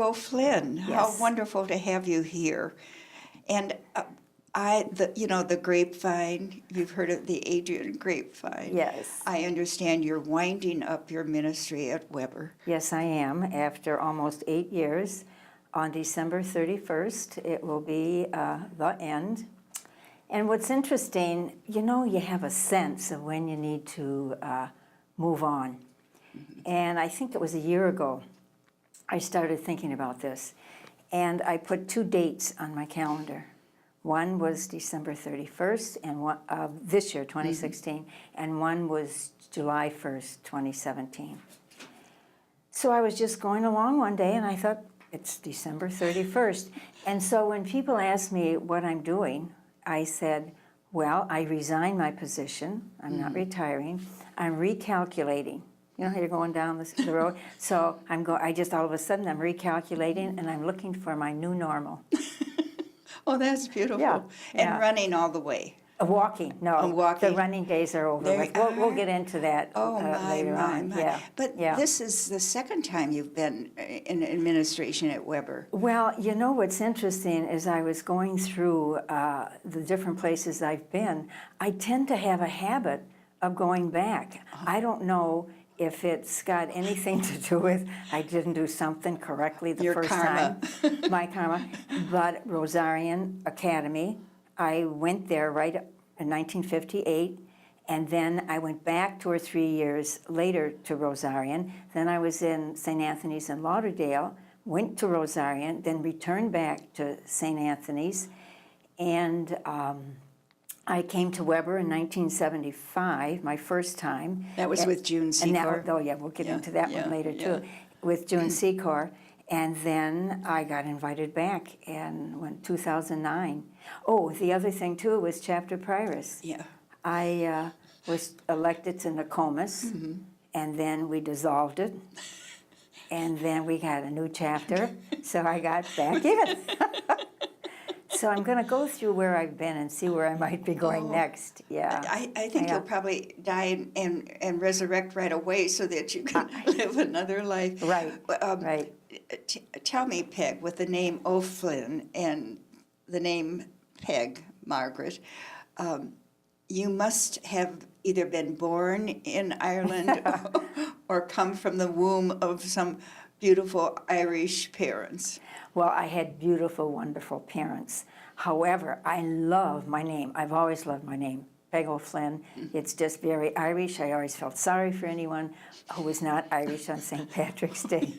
O'Flynn. Yes. How wonderful to have you here. And the grapevine, you've heard of the Adrian grapevine. Yes. I understand you're winding up your ministry at Weber. Yes, I am. After almost 8 years, on December 31st, it will be the end. And what's interesting, you have a sense of when you need to move on. And I think it was a year ago, I started thinking about this. And I put 2 dates on my calendar. One was December 31st and one, this year, 2016, and one was July 1st, 2017. So I was just going along one day and I thought, it's December 31st. And so when people ask me what I'm doing, I said, well, I resigned my position. I'm not retiring. I'm recalculating. You know how you're going down the road? So I just all of a sudden I'm recalculating and I'm looking for my new normal. Oh, that's beautiful. Yeah, And yeah. running all the way. Walking, no. Walking. The running days are over. There Like, you we'll are. get into that later on. Yeah. But yeah. this is the second time you've been in administration at Weber. Well, what's interesting is I was going through the different places I've been. I tend to have a habit of going back. I don't know if it's got anything to do with I didn't do something correctly the Your first karma. time. My karma. But Rosarian Academy, I went there right in 1958, and then I went back 2 or 3 years later to Rosarian. Then I was in St. Anthony's in Lauderdale, went to Rosarian, then returned back to St. Anthony's, and I came to Weber in 1975, my first time. That was with June Secor. Oh yeah, we'll get into that one later too, with June Secor. And then I got invited back in 2009. Oh, the other thing too was chapter prioress. Yeah. I was elected to Nokomis, and then we dissolved it. And then we got a new chapter, so I got back in. So I'm going to go through where I've been and see where I might be going next. Yeah. I think you'll probably die and resurrect right away so that you can live another life. Right, right. Tell me, Peg, with the name O'Flynn and the name Peg, Margaret, you must have either been born in Ireland or come from the womb of some beautiful Irish parents. Well, I had beautiful, wonderful parents. However, I love my name. I've always loved my name, Peg O'Flynn. It's just very Irish. I always felt sorry for anyone who was not Irish on St. Patrick's Day.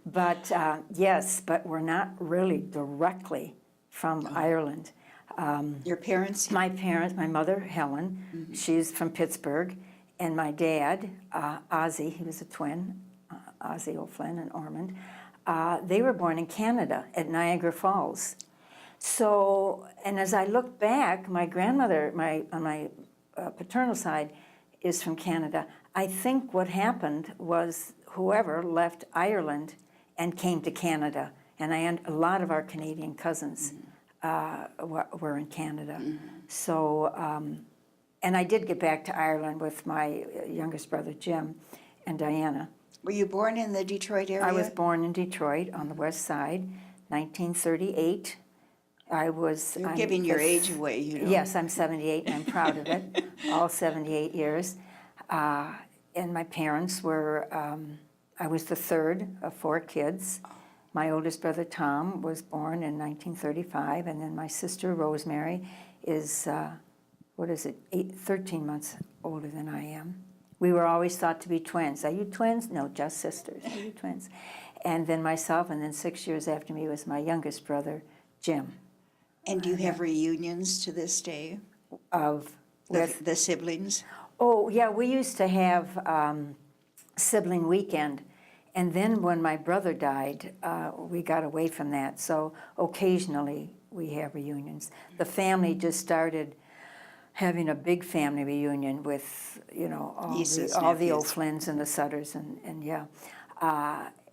But yes, but we're not really directly from Ireland. Your parents? My parents, my mother, Helen, she's from Pittsburgh, and my dad, Ozzie, he was a twin, Ozzie O'Flynn and Ormond. They were born in Canada at Niagara Falls. So, and as I look back, my grandmother, on my paternal side, is from Canada. I think what happened was whoever left Ireland and came to Canada, and a lot of our Canadian cousins were in Canada. So, and I did get back to Ireland with my youngest brother, Jim, and Diana. Were you born in the Detroit area? I was born in Detroit on the west side, 1938. You're giving your age away, Yes, I'm 78 and I'm proud of it, all 78 years. And my parents were, I was the third of 4 kids. My oldest brother, Tom, was born in 1935, and then my sister, Rosemary, is, 13 months older than I am. We were always thought to be twins. Are you twins? No, just sisters. Are you twins? And then myself, and then 6 years after me was my youngest brother, Jim. And do you have reunions to this day? Of The siblings? Oh, yeah, we used to have sibling weekend. And then when my brother died, we got away from that. So occasionally we have reunions. The family just started having a big family reunion with, all the O'Flynns and the Sutters and yeah.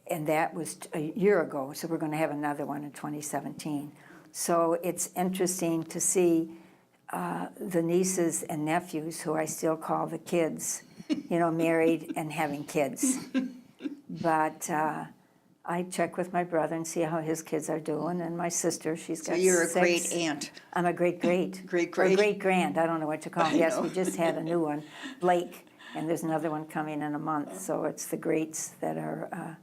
And that was a year ago, so we're going to have another one in 2017. So it's interesting to see the nieces and nephews, who I still call the kids, married and having kids. But I check with my brother and see how his kids are doing, and my sister, she's So got you're a 6. great aunt. I'm a great-great. Great-great. Or great-grand, I don't know what to call I them. Yes, know. we just had a new one, Blake, and there's another one coming in a month. So it's the greats that are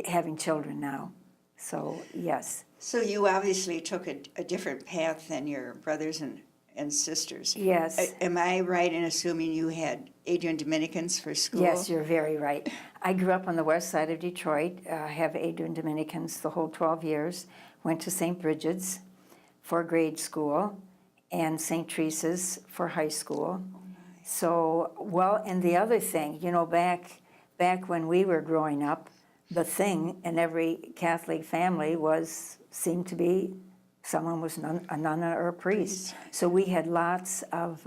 having children now. So, yes. So you obviously took a different path than your brothers and sisters. Yes. Am I right in assuming you had Adrian Dominicans for school? Yes, you're very right. I grew up on the west side of Detroit, have Adrian Dominicans the whole 12 years, went to St. Bridget's for grade school and St. Teresa's for high school. So, well, and the other thing, you know, back when we were growing up, the thing in every Catholic family seemed to be someone was a nun or a priest. So we had lots of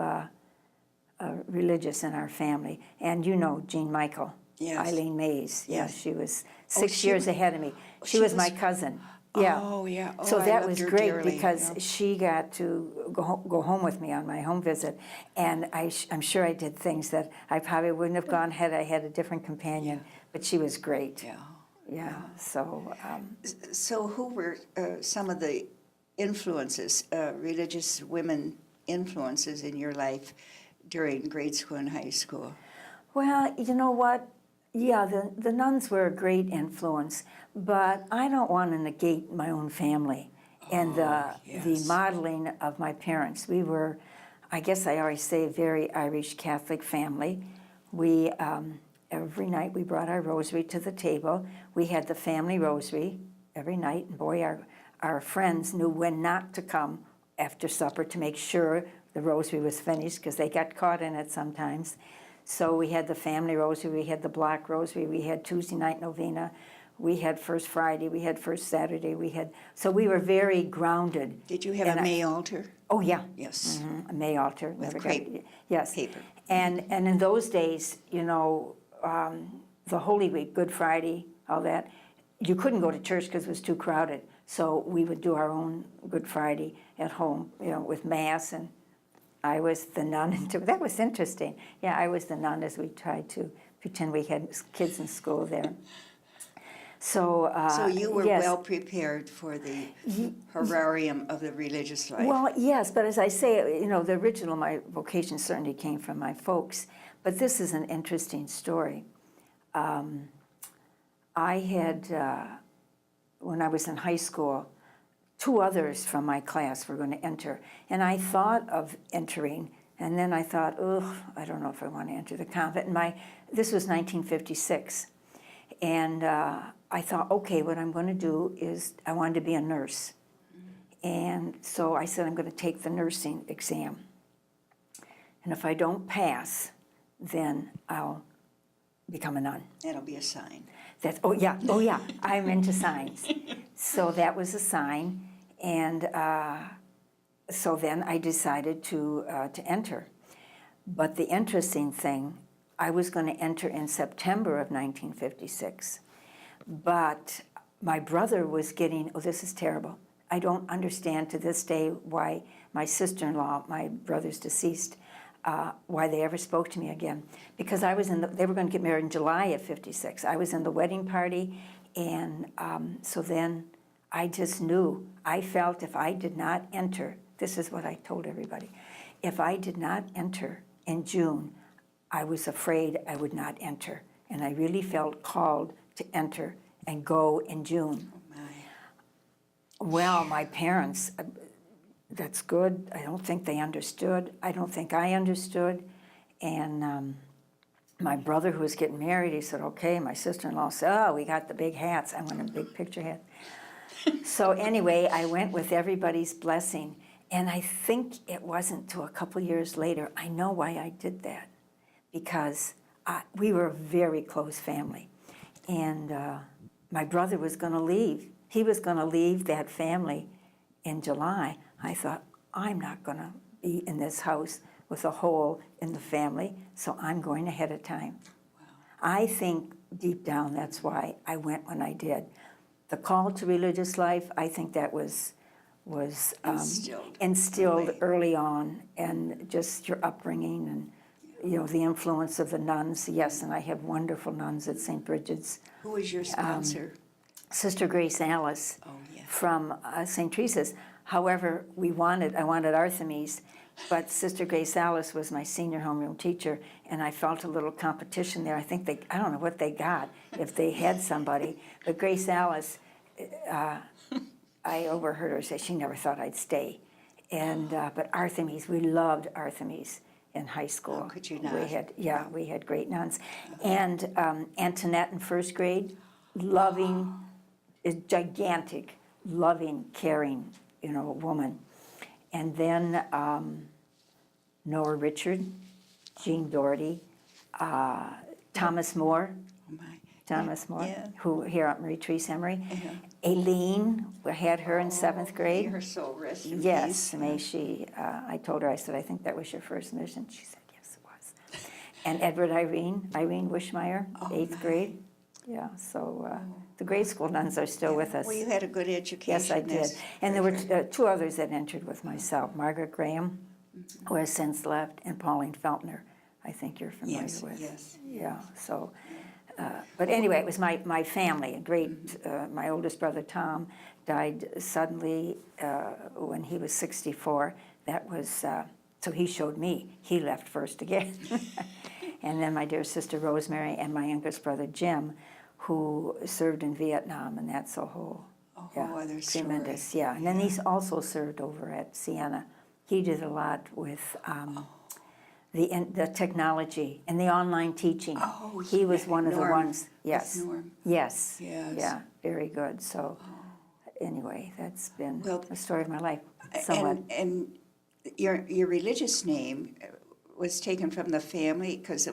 religious in our family. And you know Jean Michael, Yes. Eileen Mays. Yes. Yeah, she was Oh, 6 she years was- ahead of me. oh, She she was my was- cousin. Yeah. Oh, yeah. Oh, So I that loved was her great dearly, because yeah. she got to go home with me on my home visit. And I'm sure I did things that I probably wouldn't have gone had I had a different companion. But she was great. Yeah. Yeah, so, So who were some of the influences, religious women influences in your life during grade school and high school? well, you know what? Yeah, the nuns were a great influence, but I don't want to negate my own family and the yes. modeling of my parents. We were, I guess I always say, a very Irish Catholic family. We, every night we brought our rosary to the table. We had the family rosary every night, and boy, our friends knew when not to come after supper to make sure the rosary was finished, because they got caught in it sometimes. So we had the family rosary, we had the block rosary, we had Tuesday night novena, we had First Friday, we had First Saturday, so we were very grounded. Did you have a May altar? Oh, yeah. Yes. A May altar. With never crepe got, yes. paper. And in those days, you know, the Holy Week, Good Friday, all that, you couldn't go to church because it was too crowded. So we would do our own Good Friday at home, you know, with Mass, and I was the nun. That was interesting. Yeah, I was the nun as we tried to pretend we had kids in school there. So, So you were yes. well prepared for the horarium of the religious life. Well, yes, but as I say, you know, the original, my vocation certainly came from my folks. But this is an interesting story. I had, when I was in high school, 2 others from my class were going to enter. And I thought of entering, and then I thought, I don't know if I want to enter the convent. This was 1956. And I thought, okay, what I'm going to do is I wanted to be a nurse. And so I said, I'm going to take the nursing exam. And if I don't pass, then I'll become a nun. That'll be a sign. Oh yeah, I'm into signs. So that was a sign. And so then I decided to enter. But the interesting thing, I was going to enter in September of 1956. But my brother was getting, this is terrible. I don't understand to this day why my sister-in-law, my brother's deceased, why they ever spoke to me again. Because I was they were going to get married in July of 56. I was in the wedding party, and so then I just knew. I felt if I did not enter, this is what I told everybody, if I did not enter in June, I was afraid I would not enter. And I really felt called to enter and go in June. Oh, my. Well, my parents, that's good. I don't think they understood. I don't think I understood. And my brother, who was getting married, he said, okay. My sister-in-law said, oh, we got the big hats. I want a big picture hat. So anyway, I went with everybody's blessing. And I think it wasn't till a couple years later, I know why I did that. Because we were a very close family. And my brother was going to leave. He was going to leave that family in July. I thought, I'm not going to be in this house with a hole in the family, so I'm going ahead of time. Wow. I think deep down that's why I went when I did. The call to religious life, I think that was instilled early on, and just your upbringing and you know, the influence of the nuns. Yes, and I have wonderful nuns at St. Bridget's. Who was your sponsor? Sister Grace Alice Oh, yes. from St. Teresa's. However, I wanted Artemis, but Sister Grace Alice was my senior homeroom teacher, and I felt a little competition there. I don't know what they got, if they had somebody, but Grace Alice, I overheard her say she never thought I'd stay. And, but Artemis, we loved Artemis in high school. How could you not? We had great nuns. And Antoinette in first grade, loving, gigantic, loving, caring, woman. And then Noah Richard, Jean Doherty, Thomas Moore, Oh, my. Thomas Moore, Yeah. who here at Marie Therese Emery. Uh-huh. Aileen, we had her in seventh grade. May her soul rest in Yes, peace. may she, I told her, I said, I think that was your first mission. She said, yes, it was. And Edward Irene Wishmeyer, Oh, eighth my. grade. Yeah, so the grade school nuns are still with us. Well, you had a good education. Yes, I did. that's And there for were sure. two others that entered with myself, Margaret Graham, Mm-hmm. who has since left, and Pauline Feltner, I think you're familiar Yes, with. yes. Yeah, so, but anyway, it was my family, a great, Mm-hmm. my oldest brother, Tom, died suddenly when he was 64. That was, so he showed me, he left first again. And then my dear sister Rosemary and my youngest brother, Jim, who served in Vietnam, and that's a whole, A yeah, whole other story. tremendous, yeah. And then he's also served over at Siena. He did a lot with the technology and the online teaching. Oh, He was yeah, one of the Norm. ones, With yes. Norm. Yes. Yes. Yeah, very good. So anyway, that's been Well, the story of my life somewhat. And your religious name was taken from the family because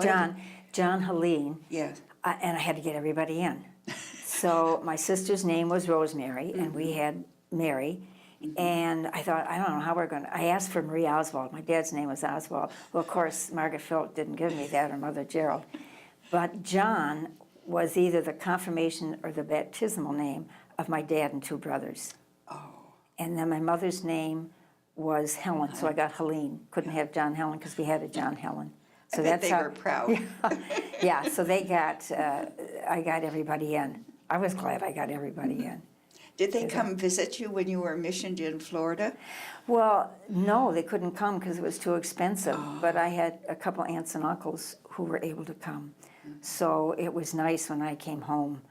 John Helene, Yes. and I had to get everybody in. So my sister's name was Rosemary, and we had Mary. And I thought, I don't know how we're going to, I asked for Marie Oswald. My dad's name was Oswald. Well, of course, Margaret Phillip didn't give me that, or Mother Gerald. But John was either the confirmation or the baptismal name of my dad and two brothers. Oh. And then my mother's name was Helen, so I got Helene. Couldn't have John Helen because we had a John Helen. So I bet that's they how, were proud. yeah, so they got, I got everybody in. I was glad I got everybody in. Did they come visit you when you were missioned in Florida? Well, no, they couldn't come because it was too expensive, but I had a couple aunts and uncles who were able to come. So it was nice when I came home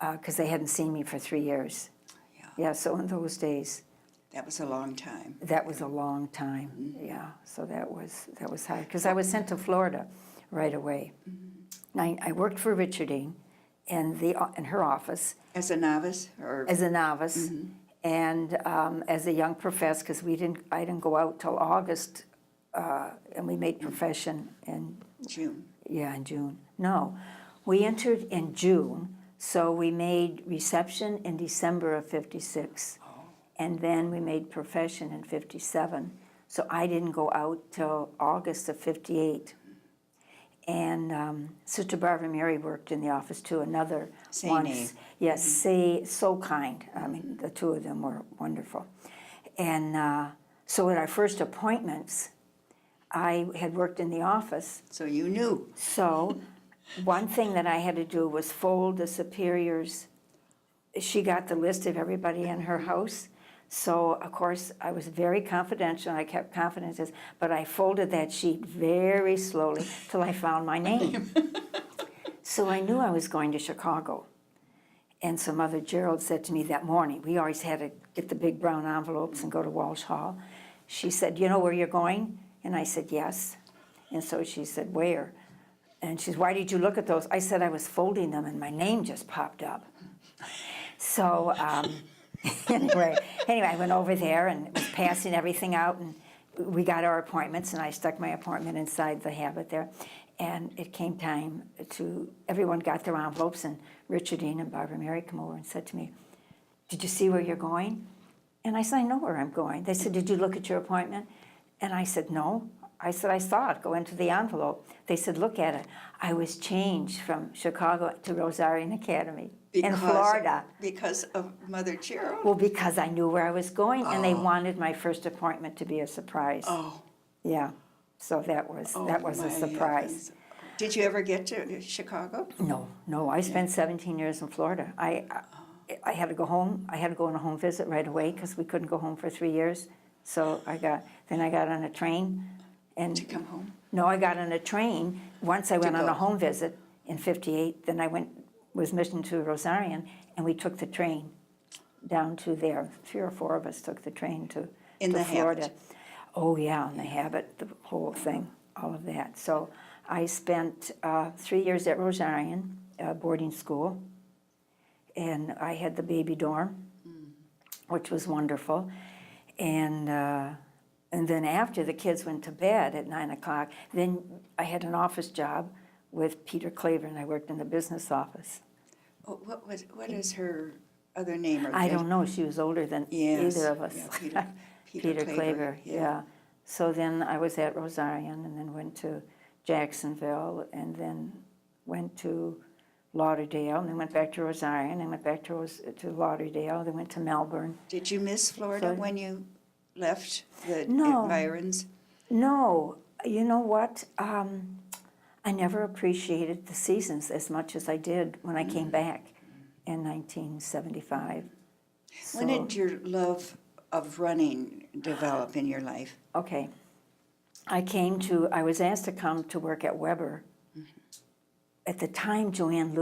because they hadn't seen me for 3 years. Yeah. Yeah, so in those days, That was a long time. that was a long time. Yeah, so that was hard because I was sent to Florida right away. I worked for Richardine in her office As a novice, or as a novice, and as a young professor, because I didn't go out till August, and we made profession in June? in June. No, we entered in June, so we made reception in December of '56, and then we made profession in '57. So I didn't go out till August of '58. And Sister Barbara Mary worked in the office too, another Same one. name. Yes, so kind. I mean, the two of them were wonderful. And so at our first appointments, I had worked in the office. So you knew. So one thing that I had to do was fold the superiors. She got the list of everybody in her house. So, of course, I was very confidential, and I kept confidences, but I folded that sheet very slowly till I found my name. So I knew I was going to Chicago. And so Mother Gerald said to me that morning, we always had to get the big brown envelopes and go to Walsh Hall. She said, you know where you're going? And I said, yes. And so she said, where? And she said, why did you look at those? I said, I was folding them, and my name just popped up. So... Anyway, I went over there and was passing everything out, and we got our appointments, and I stuck my appointment inside the habit there. And it came time everyone got their envelopes, and Richardine and Barbara Mary come over and said to me, did you see where you're going? And I said, I know where I'm going. They said, did you look at your appointment? And I said, no. I said, I saw it go into the envelope. They said, look at it. I was changed from Chicago to Rosarian Academy in Florida. Because of Mother Gerald? Well, because I knew where I was going, and they wanted my first appointment to be a surprise. Oh. Yeah, so that was a my surprise. heavens. Did you ever get to Chicago? No, I spent 17 years in Florida. I had to go home. I had to go on a home visit right away because we couldn't go home for 3 years. So then I got on a train. And To come home? no, I got on a train. Once I went on go. a home visit in 58, then I was missioned to Rosarian, and we took the train down to there. 3 or 4 of us took the train to Florida. Habit. Oh, yeah, in the Habit, the whole thing, all of that. So I spent 3 years at Rosarian, boarding school, and I had the baby dorm, which was wonderful. And then after the kids went to bed at 9 o'clock, then I had an office job with Peter Claver, and I worked in the business office. Oh, what is her other name? I don't know. She was older than Yes. either of us. Yeah, Peter Claver, yeah. So then I was at Rosarian, and then went to Jacksonville, and then went to Lauderdale, and then went back to Rosarian, and went back to Lauderdale, then went to Melbourne. Did you miss Florida So- when you left the No. environs? No, you know what? I never appreciated the seasons as much as I did when I came back in 1975. When So- did your love of running develop in your life? Okay. I was asked to come to work at Weber. At the time, Joanne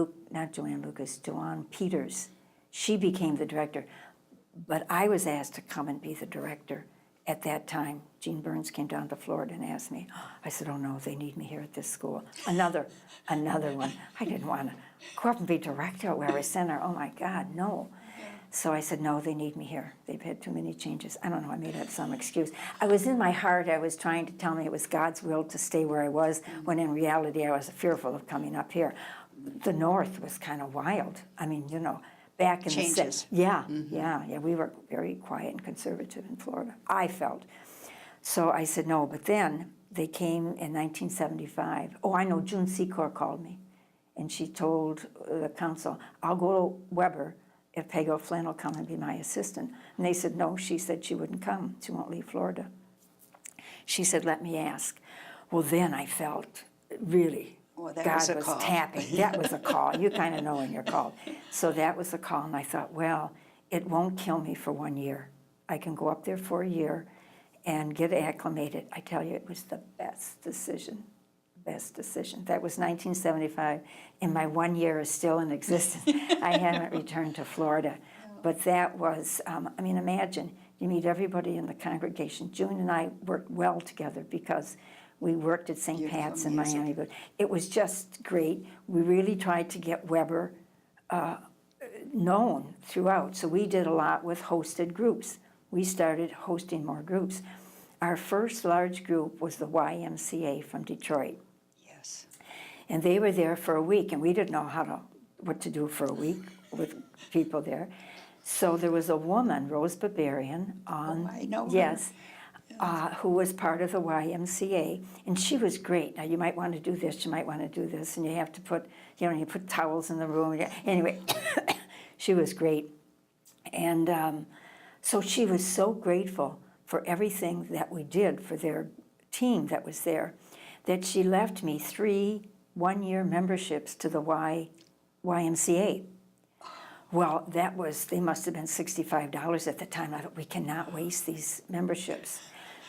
Peters, she became the director. But I was asked to come and be the director at that time. Gene Burns came down to Florida and asked me. I said, oh no, they need me here at this school. Another one. I didn't want to go up and be director at Weber Center. Oh my God, no. So I said, no, they need me here. They've had too many changes. I don't know, I made up some excuse. I was in my heart, I was trying to tell me it was God's will to stay where I was, when in reality I was fearful of coming up here. The North was kind of wild. I mean, you know, back in Changes. the... Yeah, we were very quiet and conservative in Florida, I felt. So I said, no, but then they came in 1975. Oh, I know, June Secor called me, and she told the council, I'll go to Weber if Peg O'Flynn will come and be my assistant. And they said, no, she said she wouldn't come. She won't leave Florida. She said, let me ask. Well, then I felt really That God was a was call. tapping. That was a call. You kind of know when you're called. So that was a call, and I thought, well, it won't kill me for 1 year. I can go up there for a year and get acclimated. I tell you, it was the best decision. That was 1975, and my 1 year is still in existence. I haven't returned to Florida. But that was, I mean, imagine, you meet everybody in the congregation. June and I worked well together because we worked at St. Beautiful Pat's in music. Miami. But it was just great. We really tried to get Weber known throughout. So we did a lot with hosted groups. We started hosting more groups. Our first large group was the YMCA from Detroit. Yes. And they were there for a week, and we didn't know what to do for a week with people there. So there was a woman, Rose Barbarian, I know her. yes, who was part of the YMCA, and she was great. Now you might want to do this, you might want to do this, and you have to put, you put towels in the room. Anyway, she was great, and so she was so grateful for everything that we did for their team that was there, that she left me 3 one-year memberships to the YMCA. Well, they must have been $65 at the time. I thought, we cannot waste these memberships.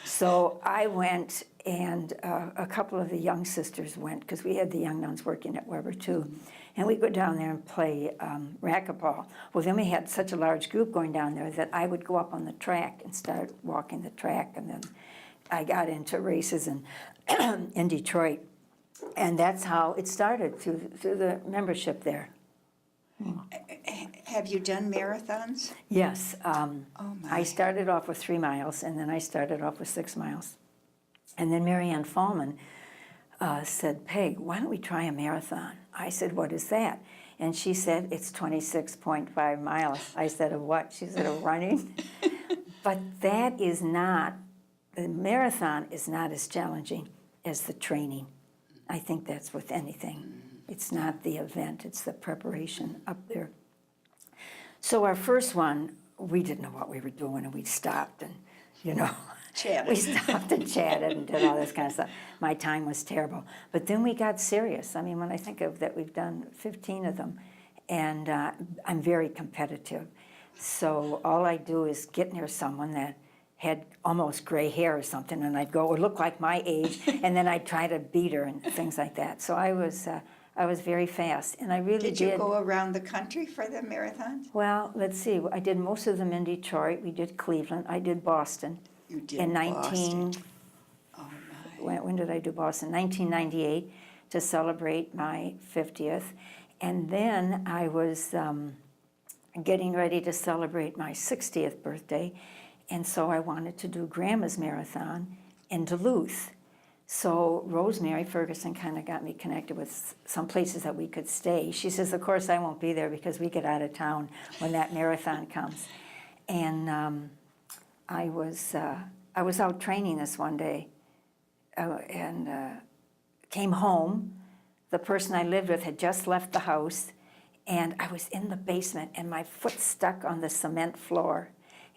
So I went, and a couple of the young sisters went, because we had the young nuns working at Weber too. And we'd go down there and play racquetball. Well, then we had such a large group going down there that I would go up on the track and start walking the track. And then I got into races in Detroit. And that's how it started, through the membership there. Have you done marathons? Yes. Oh, my. I started off with 3 miles, and then I started off with 6 miles. And then Marianne Fallman said, Peg, why don't we try a marathon? I said, what is that? And she said, it's 26.5 miles. I said, of what? She said, of running. But that is not, the marathon is not as challenging as the training. I think that's with anything. It's not the event, it's the preparation up there. So our first one, we didn't know what we were doing, and we stopped and, Chatted. we stopped and chatted and did all this kind of stuff. My time was terrible. But then we got serious. I mean, when I think of that, we've done 15 of them, and I'm very competitive. So all I do is get near someone that had almost gray hair or something, and I'd go, or look like my age, and then I'd try to beat her and things like that. So I was very fast, and I really Did you go around the country for the marathons? Well, let's see. I did most of them in Detroit. We did Cleveland. I did Boston. You did In Boston. Oh, my. When did I do Boston? 1998 to celebrate my 50th. And then I was getting ready to celebrate my 60th birthday. And so I wanted to do Grandma's Marathon in Duluth. So Rosemary Ferguson kind of got me connected with some places that we could stay. She says, of course I won't be there because we get out of town when that marathon comes. And I was out training this one day and came home. The person I lived with had just left the house, and I was in the basement, and my foot stuck on the cement floor,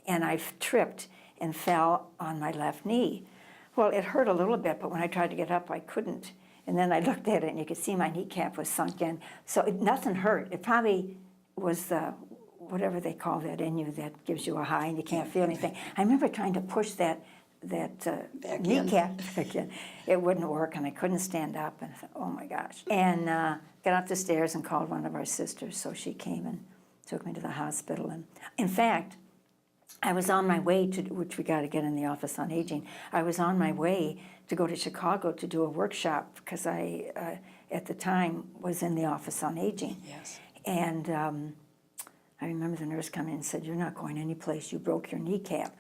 and I tripped and fell on my left knee. Well, it hurt a little bit, but when I tried to get up, I couldn't. And then I looked at it, and you could see my kneecap was sunk in. So nothing hurt. It probably was whatever they call that in you that gives you a high and you can't feel anything. I remember trying to push that kneecap back in. It wouldn't work, and I couldn't stand up. And I thought, oh my gosh. And got up the stairs and called one of our sisters. So she came and took me to the hospital. And in fact, I was on my way to, which we got to get in the Office on Aging, I was on my way to go to Chicago to do a workshop because I, at the time, was in the Office on Aging. Yes. And I remember the nurse coming in and said, you're not going anyplace, you broke your kneecap.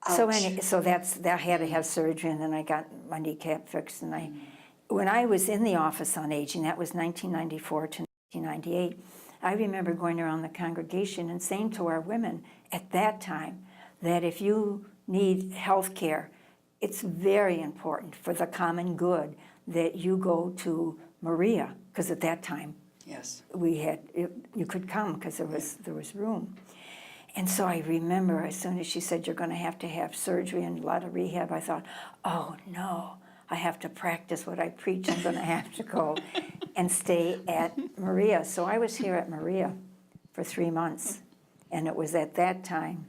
Ouch. So that I had to have surgery, and then I got my kneecap fixed. And when I was in the Office on Aging, that was 1994 to 1998, I remember going around the congregation and saying to our women at that time that if you need health care, it's very important for the common good that you go to Maria, because at that time Yes. you could come because there was room. And so I remember as soon as she said, you're going to have surgery and a lot of rehab, I thought, oh no, I have to practice what I preach. I'm going to have to go and stay at Maria. So I was here at Maria for 3 months. And it was at that time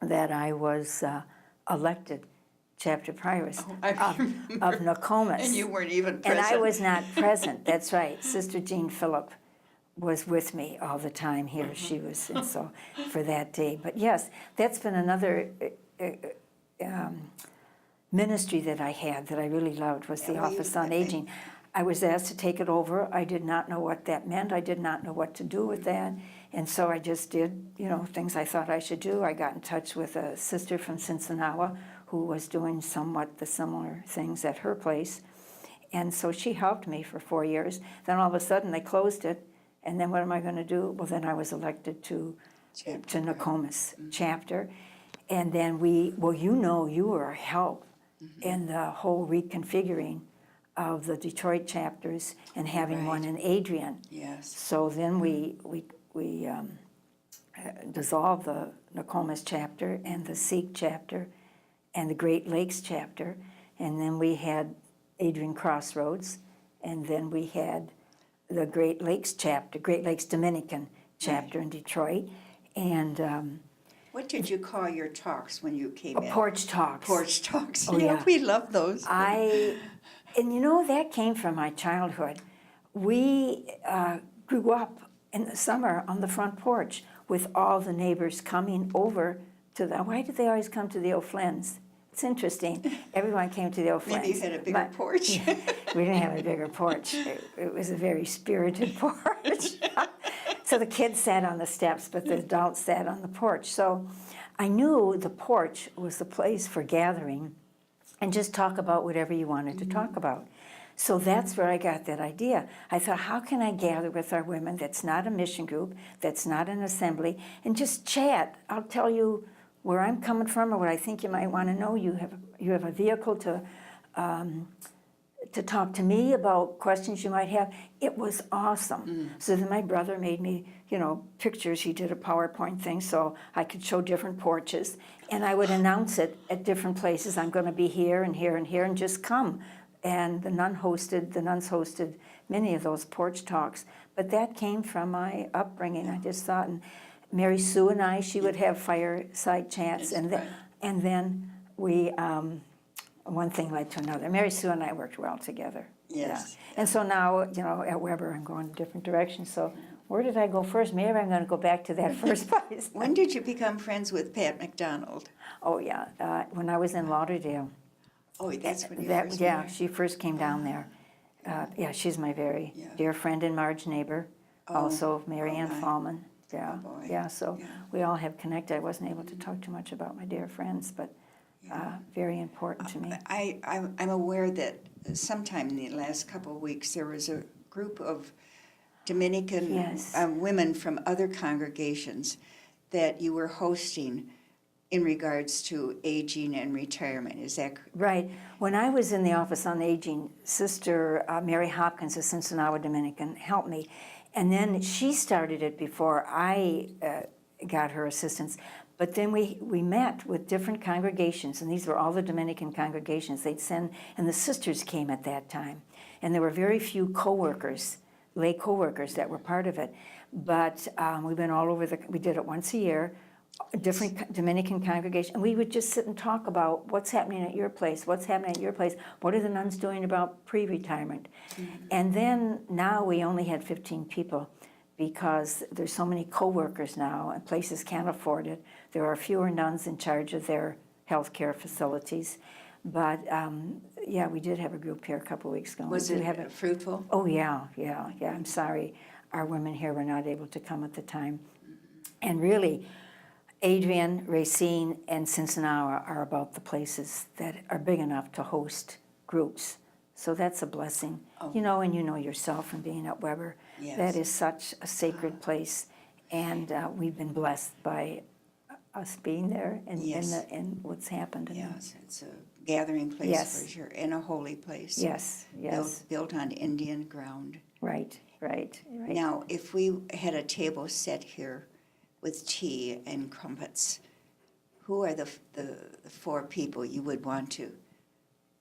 that I was elected chapter prioress of Nokomis. And you weren't even present. And I was not present, that's right. Sister Jean Phillip was with me all the time here. She was, and so for that day. But yes, that's been another ministry that I had that I really loved, was the Office on Aging. I was asked to take it over. I did not know what that meant. I did not know what to do with that. And so I just did, things I thought I should do. I got in touch with a sister from Cincinnati who was doing somewhat the similar things at her place. And so she helped me for 4 years. Then all of a sudden they closed it. And then what am I going to do? Well, then I was elected to Nokomis chapter. And then you were a help in the whole reconfiguring of the Detroit chapters and having one in Adrian. Yes. So then we dissolved the Nokomis chapter and the Sikh chapter and the Great Lakes chapter. And then we had Adrian Crossroads. And then we had the Great Lakes chapter, Great Lakes Dominican chapter in Detroit. And what did you call your talks when you came in? porch talks. Porch talks. Oh, yeah. We love those. And that came from my childhood. We grew up in the summer on the front porch with all the neighbors coming over to why did they always come to the O'Flynn's? It's interesting. Everyone came to the O'Flynn's. Maybe you had a bigger porch. We didn't have a bigger porch. It was a very spirited porch. So the kids sat on the steps, but the adults sat on the porch. So I knew the porch was the place for gathering and just talk about whatever you wanted to talk about. So that's where I got that idea. I thought, how can I gather with our women that's not a mission group, that's not an assembly, and just chat? I'll tell you where I'm coming from or what I think you might want to know. You have a vehicle to talk to me about questions you might have. It was awesome. So then my brother made me, pictures. He did a PowerPoint thing so I could show different porches. And I would announce it at different places. I'm going to be here and here and here, and just come. And the nuns hosted many of those porch talks. but that came from my upbringing. I just thought, and Mary Sue and I, she would have fireside chats, Yes, right. and then we, one thing led to another. Mary Sue and I worked well together. Yes. Yeah. And so now, at Weber, I'm going different directions. So where did I go first? Maybe I'm going to go back to that first place. When did you become friends with Pat McDonald? Oh, yeah, when I was in Lauderdale. Oh, that's when you first Yeah, met her. she first came down there. Yeah, she's my very Yeah. dear friend and Marge neighbor, also Mary Ann my. Fallman. Yeah, Oh, boy. yeah, so Yeah. we all have connected. I wasn't able to talk too much about my dear friends, but very important to me. I'm aware that sometime in the last couple of weeks, there was a group of Dominican Yes. women from other congregations that you were hosting in regards to aging and retirement. Is that correct? Right. When I was in the Office on Aging, Sister Mary Hopkins, a Cincinnati Dominican, helped me. And then she started it before I got her assistance. But then we met with different congregations, and these were all the Dominican congregations. They'd send, and the sisters came at that time. And there were very few co-workers, lay co-workers that were part of it. But we went all over we did it once a year, different Dominican congregations, and we would just sit and talk about what's happening at your place, what's happening at your place, what are the nuns doing about pre-retirement. And then now we only had 15 people because there's so many co-workers now and places can't afford it. There are fewer nuns in charge of their healthcare facilities. But yeah, we did have a group here a couple of weeks ago. Was it fruitful? Oh, yeah. I'm sorry our women here were not able to come at the time. And really, Adrian, Racine, and Cincinnati are about the places that are big enough to host groups. So that's a blessing. Oh. And you know yourself from being at Weber. Yes. That is such a sacred place. And we've been blessed by us being there and, Yes. and what's happened. Yes, it's a gathering place Yes. for sure, and a holy place. Yes. Built on Indian ground. Right. Now, if we had a table set here with tea and crumpets, who are the four people you would want to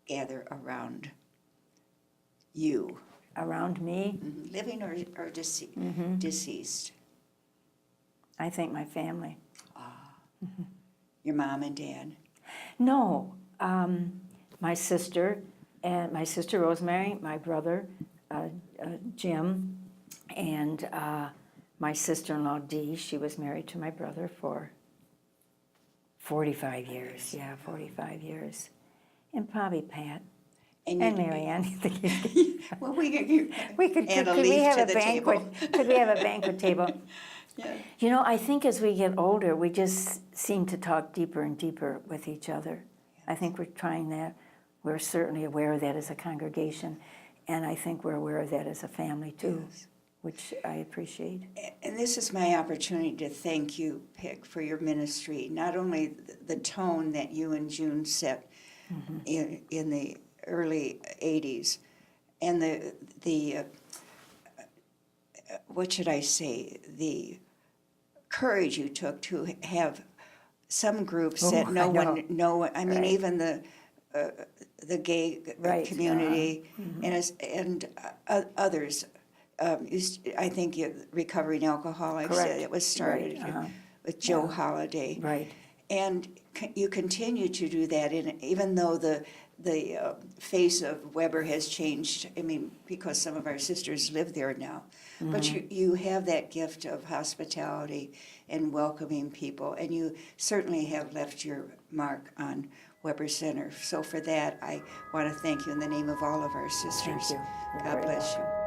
gather around you? Around me, Living or deceased? I think my family. Your mom and dad? No, my sister Rosemary, my brother Jim, and my sister-in-law Dee. She was married to my brother for 45 years. Yeah, 45 years, and probably Pat and Mary Ann. Well, we could Could add a we leaf have to a the banquet? table. Could we have a banquet table? Yeah. I think as we get older, we just seem to talk deeper and deeper with each other. I think we're trying that. We're certainly aware of that as a congregation, and I think we're aware of that as a family too, Yes. which I appreciate. And this is my opportunity to thank you, Pick, for your ministry. Not only the tone that you and June set in the early 80s, and the what should I say, the courage you took to have some groups that no one, I mean, Right. even the gay community and others. I think recovering alcoholics. Correct. It was started with Joe Holliday. Right. And you continue to do that, even though the face of Weber has changed. I mean, because some of our sisters live there now. But you have that gift of hospitality and welcoming people, and you certainly have left your mark on Weber Center. So for that, I want to thank you in the name of all of our sisters. Thank you. You're God very bless you. welcome.